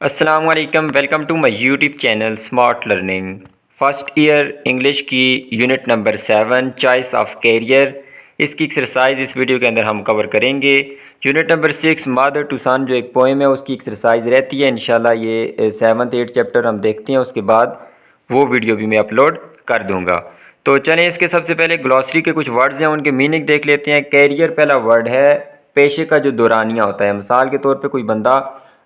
अस्सलाम वालेकुम, welcome to my YouTube channel smart learning. First year English की unit number 7 choice of career, इसकी exercise इस video के अंदर हम कवर करेंगे। Unit number 6 mother to son जो एक पोएम है उसकी एक्सरसाइज रहती है। इंशाल्लाह ये 7th 8th चैप्टर हम देखते हैं, उसके बाद वो वीडियो भी मैं अपलोड कर दूँगा। तो चलें, इसके सबसे पहले ग्लॉसरी के कुछ वर्ड्स हैं उनके मीनिंग देख लेते हैं। कैरियर पहला वर्ड है पेशे का जो दौरानिया होता है। मिसाल के तौर पे कोई बंदा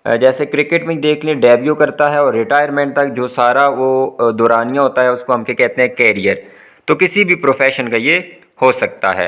जैसे क्रिकेट में देख लें डेब्यू करता है और रिटायरमेंट तक जो सारा वो दौरानिया होता है उसको हम क्या कहते हैं, कैरियर। तो किसी भी प्रोफेशन का ये हो सकता है।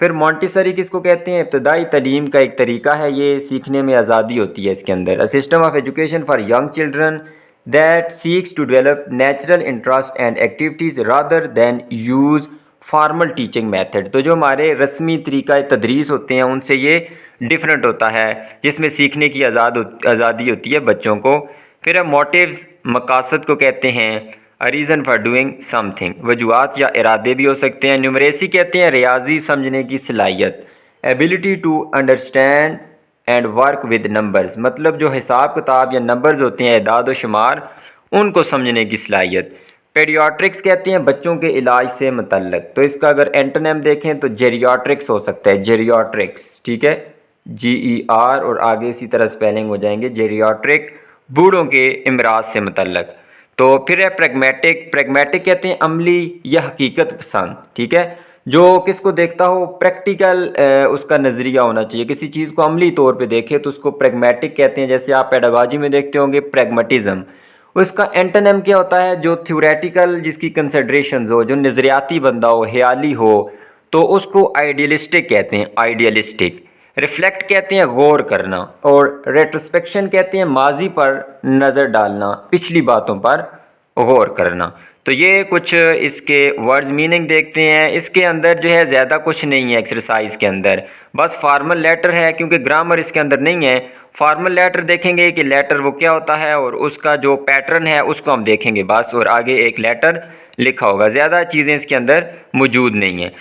फिर मॉन्टेसरी किसको कहते हैं? इब्तदाई तालीम का एक तरीका है, ये सीखने में आज़ादी होती है इसके अंदर। A system of education for young children that seeks to develop natural interest and activities rather than use formal teaching method. तो जो हमारे रस्मी तरीका तदरीस होते हैं उनसे ये डिफरेंट होता है, जिसमें सीखने की आज़ादी होती है बच्चों को। फिर अब मोटिव्स मकासद को कहते हैं, a reason for doing something, वजूहात या इरादे भी हो सकते हैं। न्यूमरेसी कहते हैं रियाजी समझने की सलाहियत। Ability to understand and work with numbers, मतलब जो हिसाब किताब या नंबर्स होते हैं, इदाद व शुमार, उनको समझने की सलाहियत। पेडियाट्रिक्स कहते हैं बच्चों के इलाज से मुतल्लक। तो इसका अगर एंटोनिम देखें तो जेरियाट्रिक्स हो सकता है, जेरियाट्रिक्स, ठीक है, GER और आगे इसी तरह स्पेलिंग हो जाएंगे जेरियाट्रिक, बूढ़ों के इमराज से मुतल्लक। तो फिर है प्रेगमेटिक। प्रेगमेटिक कहते हैं अमली या हकीकत पसंद, ठीक है, जो किसको देखता हो, प्रैक्टिकल उसका नज़रिया होना चाहिए, किसी चीज़ को अमली तौर पे देखे तो उसको प्रेगमेटिक कहते हैं। जैसे आप पेडागॉजी में देखते होंगे प्रेगमेटिज्म। उसका एंटोनिम क्या होता है? जो थ्योरेटिकल, जिसकी कंसिडरेशंस हो, जो नज़रियाती बंदा हो, ख्याली हो, तो उसको आइडियलिस्टिक कहते हैं, आइडियलिस्टिक। रिफ्लेक्ट कहते हैं गौर करना, और रेट्रोस्पेक्शन कहते हैं माजी पर नज़र डालना, पिछली बातों पर गौर करना। तो ये कुछ इसके वर्ड्स मीनिंग देखते हैं। इसके अंदर जो है ज़्यादा कुछ नहीं है एक्सरसाइज के अंदर, बस फार्मल लेटर है, क्योंकि ग्रामर इसके अंदर नहीं है। फार्मल लेटर देखेंगे कि लेटर वो क्या होता है और उसका जो पैटर्न है उसको हम देखेंगे बस, और आगे एक लेटर लिखा होगा, ज़्यादा चीज़ें इसके अंदर मौजूद नहीं है।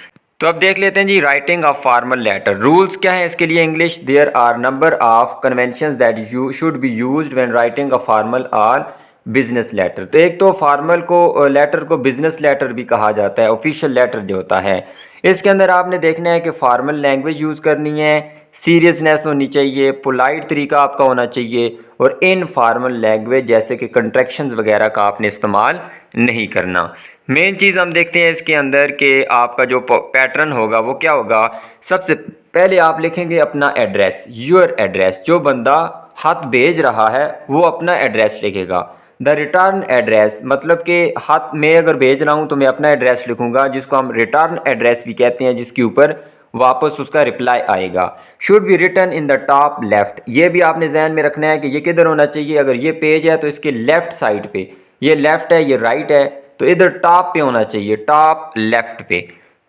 तो अब देख लेते हैं जी writing of formal letter. Rules क्या है इसके लिए? English, there are number of conventions that you should be used when writing a formal or business letter. तो एक तो फार्मल को लेटर को बिजनेस लेटर भी कहा जाता है, ऑफिशियल लेटर जो होता है। इसके अंदर आपने देखना है कि फार्मल लैंग्वेज यूज़ करनी है, सीरियसनेस होनी चाहिए, पोलाइट तरीका आपका होना चाहिए, और इनफॉर्मल लैंग्वेज जैसे कि कंट्रैक्शंस वगैरह का आपने इस्तेमाल नहीं करना। मेन चीज़ हम देखते हैं इसके अंदर कि आपका जो पैटर्न होगा वो क्या होगा। सबसे पहले आप लिखेंगे अपना एड्रेस, योर एड्रेस। जो बंदा खत भेज रहा है वो अपना एड्रेस लिखेगा। द रिटर्न एड्रेस, मतलब कि खत मैं अगर भेज रहा हूँ तो मैं अपना एड्रेस लिखूंगा, जिसको हम रिटर्न एड्रेस भी कहते हैं, जिसके ऊपर वापस उसका रिप्लाई आएगा। Should be return in the top left, ये भी आपने जहन में रखना है कि ये किधर होना चाहिए। अगर ये पेज है तो इसके लेफ्ट साइड पे, ये लेफ्ट है ये राइट है, तो इधर टॉप पे होना चाहिए, टॉप लेफ्ट पे,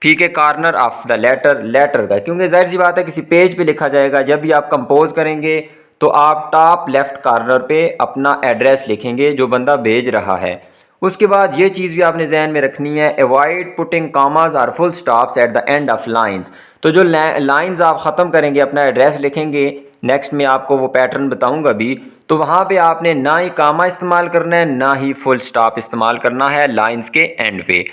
ठीक है। Corner of the letter, letter का, क्योंकि जाहिर सी बात है किसी पेज पे लिखा जाएगा, जब भी आप कंपोज करेंगे तो आप टॉप लेफ्ट कॉर्नर पे अपना एड्रेस लिखेंगे जो बंदा भेज रहा है। उसके बाद ये चीज़ भी आपने जहन में रखनी है, अवॉइड पुटिंग कॉमास और full stops at the end of lines. तो जो लाइंस आप ख़त्म करेंगे, अपना एड्रेस लिखेंगे, नेक्स्ट में आपको वो पैटर्न बताऊंगा भी, तो वहाँ पे आपने ना ही कामा इस्तेमाल करना है ना ही फुल स्टॉप इस्तेमाल करना है लाइंस के एंड पे।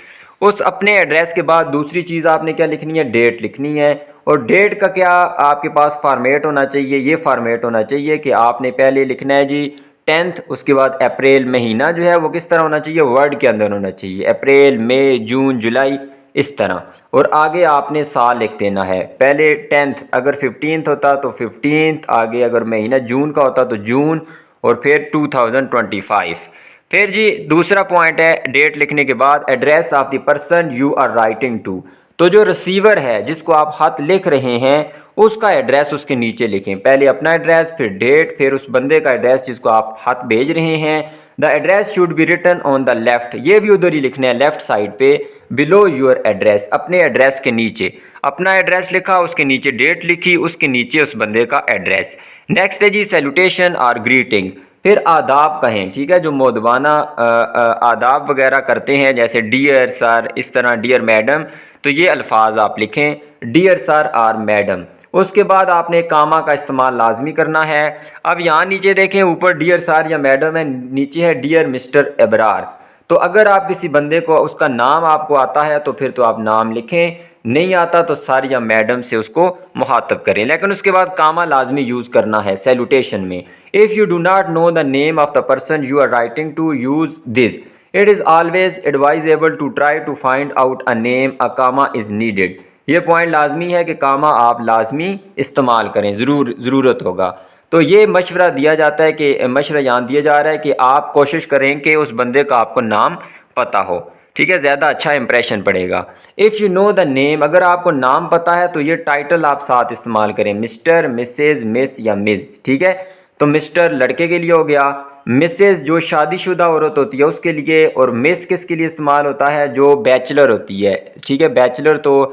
उस अपने एड्रेस के बाद दूसरी चीज़ आपने क्या लिखनी है? डेट लिखनी है। और डेट का क्या आपके पास फॉर्मेट होना चाहिए? ये फॉर्मेट होना चाहिए कि आपने पहले लिखना है जी 10th, उसके बाद अप्रैल, महीना जो है वो किस तरह होना चाहिए? वर्ड के अंदर होना चाहिए, अप्रैल, मई, जून, जुलाई, इस तरह। और आगे आपने साल लिख देना है, पहले 10th, अगर 15th होता तो 15th, आगे अगर महीना जून का होता तो जून, और फिर 2025। फिर जी दूसरा पॉइंट है, डेट लिखने के बाद address of the person you are writing to. तो जो रिसीवर है जिसको आप खत लिख रहे हैं उसका एड्रेस उसके नीचे लिखें, पहले अपना एड्रेस, फिर डेट, फिर उस बंदे का एड्रेस जिसको आप खत भेज रहे हैं। The address should be written on the left, ये भी उधर ही लिखना है लेफ्ट साइड पे, बिलो योर एड्रेस, अपने एड्रेस के नीचे। अपना एड्रेस लिखा, उसके नीचे डेट लिखी, उसके नीचे उस बंदे का एड्रेस। नेक्स्ट है जी सैल्यूटेशन और ग्रीटिंग्स। फिर आदाब कहें, ठीक है, जो मोदबाना आदाब वगैरह करते हैं, जैसे डियर सर, इस तरह डियर मैडम, तो ये अल्फाज आप लिखें, डियर सर और मैडम। उसके बाद आपने कामा का इस्तेमाल लाजमी करना है। अब यहाँ नीचे देखें, ऊपर डियर सर या मैडम है, नीचे है डियर मिस्टर एबरार। तो अगर आप किसी बंदे को उसका नाम आपको आता है तो फिर तो आप नाम लिखें, नहीं आता तो सर या मैडम से उसको मुखातब करें, लेकिन उसके बाद कामा लाजमी यूज़ करना है सैल्यूटेशन में। If you do not know the name of the person you are writing to, use this. It is always advisable to try to find out a name, a comma is needed. ये point लाजमी है कि कामा आप लाजमी इस्तेमाल करें, ज़रूरत होगा। तो ये मशवरा दिया जाता है कि मशवरा यहाँ दिया जा रहा है कि आप कोशिश करें कि उस बंदे का आपको नाम पता हो, ठीक है, ज़्यादा अच्छा इंप्रेशन पड़ेगा। If you know the name, अगर आपको नाम पता है तो ये टाइटल आप साथ इस्तेमाल करें, मिस्टर, मिसेज, मिस या मिस, ठीक है। तो मिस्टर लड़के के लिए हो गया, मिसेज जो शादीशुदा औरत होती है उसके लिए, और मिस किसके लिए इस्तेमाल होता है, जो बैचलर होती है, ठीक है। बैचलर तो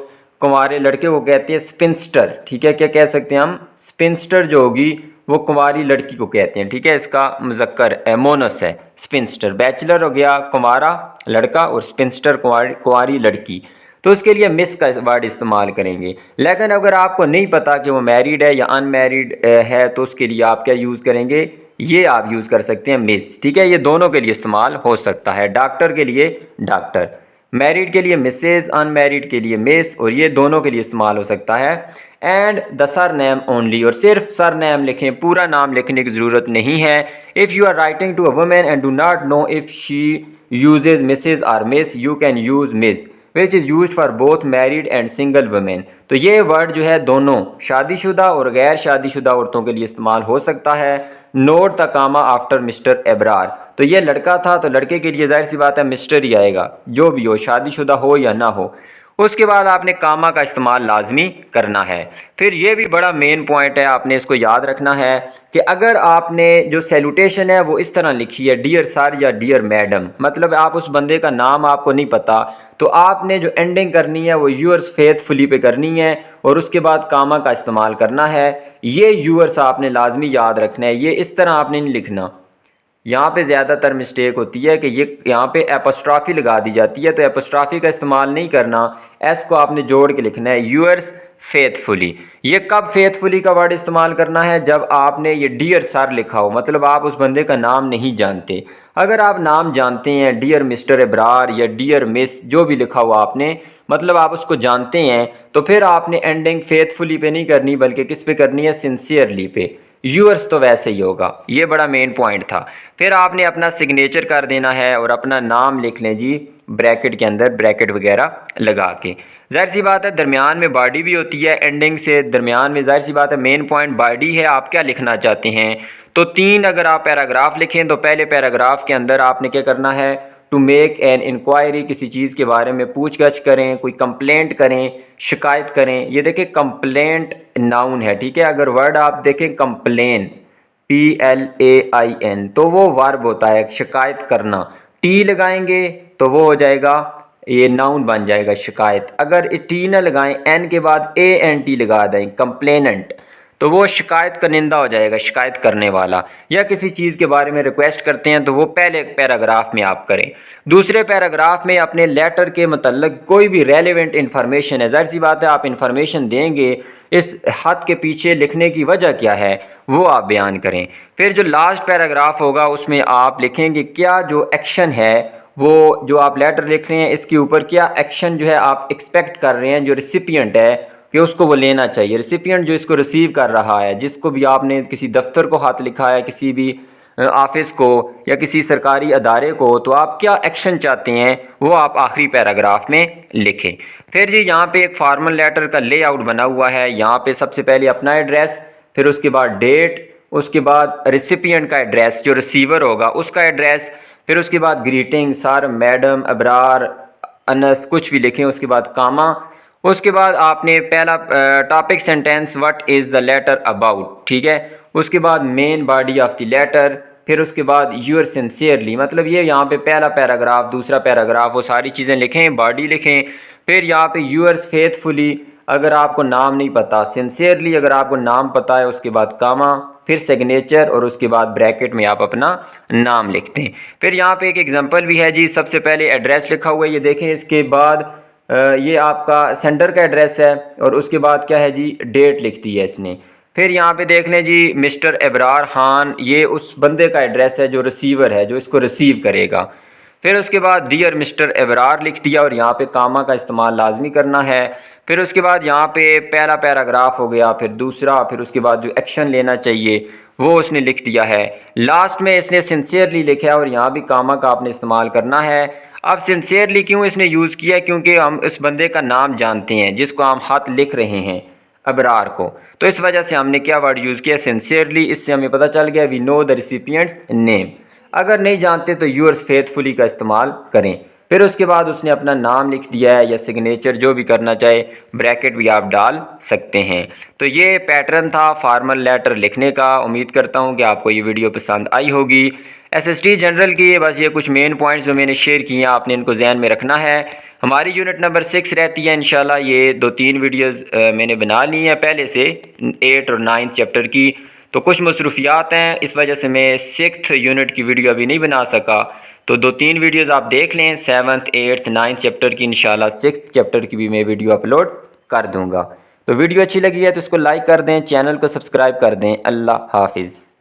कुंवारे लड़के को कहते हैं स्पिंस्टर, ठीक है, क्या कह सकते हैं हम, स्पिंस्टर जो होगी वो कुंवारी लड़की को कहते हैं, ठीक है। इसका मुज़क्कर मोनस है स्पिंस्टर। बैचलर हो गया कुंवारा लड़का और स्पिंस्टर कुंवारी लड़की, तो उसके लिए मिस का वर्ड इस्तेमाल करेंगे। लेकिन अगर आपको नहीं पता कि वो मैरिड है या अनमैरिड है तो उसके लिए आप क्या यूज़ करेंगे, ये आप यूज़ कर सकते हैं मिस, ठीक है। ये दोनों के लिए इस्तेमाल हो सकता है, डॉक्टर के लिए डॉक्टर, मैरिड के लिए मिसेज, अनमैरिड के लिए मिस, और ये दोनों के लिए इस्तेमाल हो सकता है। And the sir name only, और सिर्फ सर नेम लिखें, पूरा नाम लिखने की ज़रूरत नहीं है। If you are writing to a women and do not know if she uses Mrs or miss, you can use miss which is use for both married and single women. तो ये वर्ड जो है दोनों शादीशुदा और गैर शादीशुदा औरतों के लिए इस्तेमाल हो सकता है। Note the comma after Mr Abrar, तो ये लड़का था तो लड़के के लिए जाहिर सी बात है मिस्टर ही आएगा, जो भी हो, शादीशुदा हो या ना हो। उसके बाद आपने कामा का इस्तेमाल लाजमी करना है। फिर ये भी बड़ा मेन पॉइंट है, आपने इसको याद रखना है कि अगर आपने जो सैल्यूटेशन है वो इस तरह लिखी है, डियर सर या डियर मैडम, मतलब आप उस बंदे का नाम आपको नहीं पता, तो आपने जो एंडिंग करनी है वो यूअर्स फेथफुली पे करनी है और उसके बाद कामा का इस्तेमाल करना है। ये यूअर्स आपने लाजमी याद रखना है, ये इस तरह आपने नहीं लिखना। यहाँ पे ज़्यादातर मिस्टेक होती है कि ये यहाँ पे एपोस्ट्रॉफी लगा दी जाती है, तो एपोस्ट्रॉफी का इस्तेमाल नहीं करना, एस को आपने जोड़ के लिखना है, यूअर्स फेथफुली। ये कब फेथफुली का वर्ड इस्तेमाल करना है, जब आपने ये डियर सर लिखा हो, मतलब आप उस बंदे का नाम नहीं जानते। अगर आप नाम जानते हैं, डियर मिस्टर एबरार या डियर मिस, जो भी लिखा हुआ आपने, मतलब आप उसको जानते हैं, तो फिर आपने एंडिंग फेथफुली पे नहीं करनी, बल्कि किस पे करनी है, सिंसियरली पे। यूअर्स तो वैसे ही होगा, ये बड़ा मेन पॉइंट था। फिर आपने अपना सिग्नेचर कर देना है और अपना नाम लिख लें जी, ब्रैकेट के अंदर ब्रैकेट वगैरह लगा के। जाहिर सी बात है दरमियान में बॉडी भी होती है, एंडिंग से दरमियान में जाहिर सी बात है मेन पॉइंट बॉडी है, आप क्या लिखना चाहते हैं। तो 3 अगर आप पैराग्राफ लिखें तो पहले पैराग्राफ के अंदर आपने क्या करना है, टू मेक एन इंक्वायरी, किसी चीज़ के बारे में पूछ गछ करें, कोई कंप्लेंट करें, शिकायत करें। ये देखें कंप्लेंट नाउन है, ठीक है। अगर वर्ड आप देखें कंप्लेन, PLAIN, तो वो वर्ब होता है शिकायत करना, टी लगाएंगे तो वो हो जाएगा, ये नाउन बन जाएगा शिकायत। अगर टी न लगाएं, एन के बाद ANT लगा दें, कंप्लेनेंट, तो वो शिकायत करनिंदा हो जाएगा, शिकायत करने वाला। या किसी चीज़ के बारे में रिक्वेस्ट करते हैं तो वो पहले पैराग्राफ में आप करें। दूसरे पैराग्राफ में अपने लेटर के मतलब कोई भी रेलेवेंट इन्फॉर्मेशन है, जाहिर सी बात है आप इन्फॉर्मेशन देंगे, इस हाथ के पीछे लिखने की वजह क्या है वो आप बयान करें। फिर जो लास्ट पैराग्राफ होगा उसमें आप लिखेंगे क्या जो एक्शन है, वो जो आप लेटर लिख रहे हैं इसके ऊपर क्या एक्शन जो है आप एक्सपेक्ट कर रहे हैं, जो रिसिपिएंट है कि उसको वो लेना चाहिए। रिसिपिएंट जो इसको रिसीव कर रहा है, जिसको भी आपने किसी दफ्तर को हाथ लिखा है, किसी भी ऑफिस को या किसी सरकारी अदारे को, तो आप क्या एक्शन चाहते हैं वो आप आखिरी पैराग्राफ में लिखें। फिर जी यहाँ पे एक फॉर्मल लेटर का लेआउट बना हुआ है, यहाँ पे सबसे पहले अपना एड्रेस, फिर उसके बाद डेट, उसके बाद रिसिपिएंट का एड्रेस, जो रिसीवर होगा उसका एड्रेस, फिर उसके बाद greeting, sir, madam, Abrar, Anas, कुछ भी लिखें, उसके बाद कामा, उसके बाद आपने पहला topic sentence what is the letter about, ठीक है। उसके बाद main body of the letter, फिर उसके बाद यूर सिंसियरली, मतलब ये यहाँ पे पहला पैराग्राफ, दूसरा पैराग्राफ, वो सारी चीज़ें लिखें, बॉडी लिखें। फिर यहाँ पे यूअर्स फेथफुली अगर आपको नाम नहीं पता, सिंसियरली अगर आपको नाम पता है, उसके बाद कामा, फिर सिग्नेचर और उसके बाद ब्रैकेट में आप अपना नाम लिखते हैं। फिर यहाँ पे एक एग्जांपल भी है जी, सबसे पहले एड्रेस लिखा हुआ है, ये देखें, इसके बाद ये आपका सेंडर का एड्रेस है और उसके बाद क्या है जी, डेट लिख दी है इसने। फिर यहाँ पे देख लें जी, मिस्टर इब्रार खान, ये उस बंदे का एड्रेस है जो रिसीवर है, जो इसको रिसीव करेगा। फिर उसके बाद डियर मिस्टर इब्रार लिख दिया और यहाँ पे कामा का इस्तेमाल लाजमी करना है। फिर उसके बाद यहाँ पे पहला पैराग्राफ हो गया, फिर दूसरा, फिर उसके बाद जो एक्शन लेना चाहिए वो उसने लिख दिया है। लास्ट में इसने सिंसियरली लिखा है और यहाँ भी कामा का आपने इस्तेमाल करना है। अब सिंसियरली क्यों इसने यूज़ किया, क्योंकि हम इस बंदे का नाम जानते हैं जिसको हम खत लिख रहे हैं, अबरार को, तो इस वजह से हमने क्या वर्ड यूज़ किया, सिंसियरली। इससे हमें पता चल गया वी नो द रिसिपिएंट्स नेम। अगर नहीं जानते तो यूअर्स फेथफुली का इस्तेमाल करें। फिर उसके बाद उसने अपना नाम लिख दिया है या सिग्नेचर, जो भी करना चाहे, ब्रैकेट भी आप डाल सकते हैं। तो ये पैटर्न था फॉर्मल लेटर लिखने का। उम्मीद करता हूँ कि आपको ये वीडियो पसंद आई होगी। एसएसटी जनरल की बस ये कुछ मेन पॉइंट्स जो मैंने शेयर किए हैं, आपने इनको ध्यान में रखना है। हमारी यूनिट नंबर 6 रहती है इंशाल्लाह। ये 2-3 वीडियोस मैंने बना ली हैं पहले से 8 और 9 चैप्टर की, तो कुछ मसरूफियात हैं, इस वजह से मैं 6th यूनिट की वीडियो अभी नहीं बना सका। तो 2-3 वीडियोस आप देख लें, 7th 8th 9th चैप्टर की। इंशाल्लाह 6th चैप्टर की भी मैं वीडियो अपलोड कर दूँगा। तो वीडियो अच्छी लगी है तो इसको लाइक कर दें, चैनल को सब्सक्राइब कर दें। अल्लाह हाफिज़।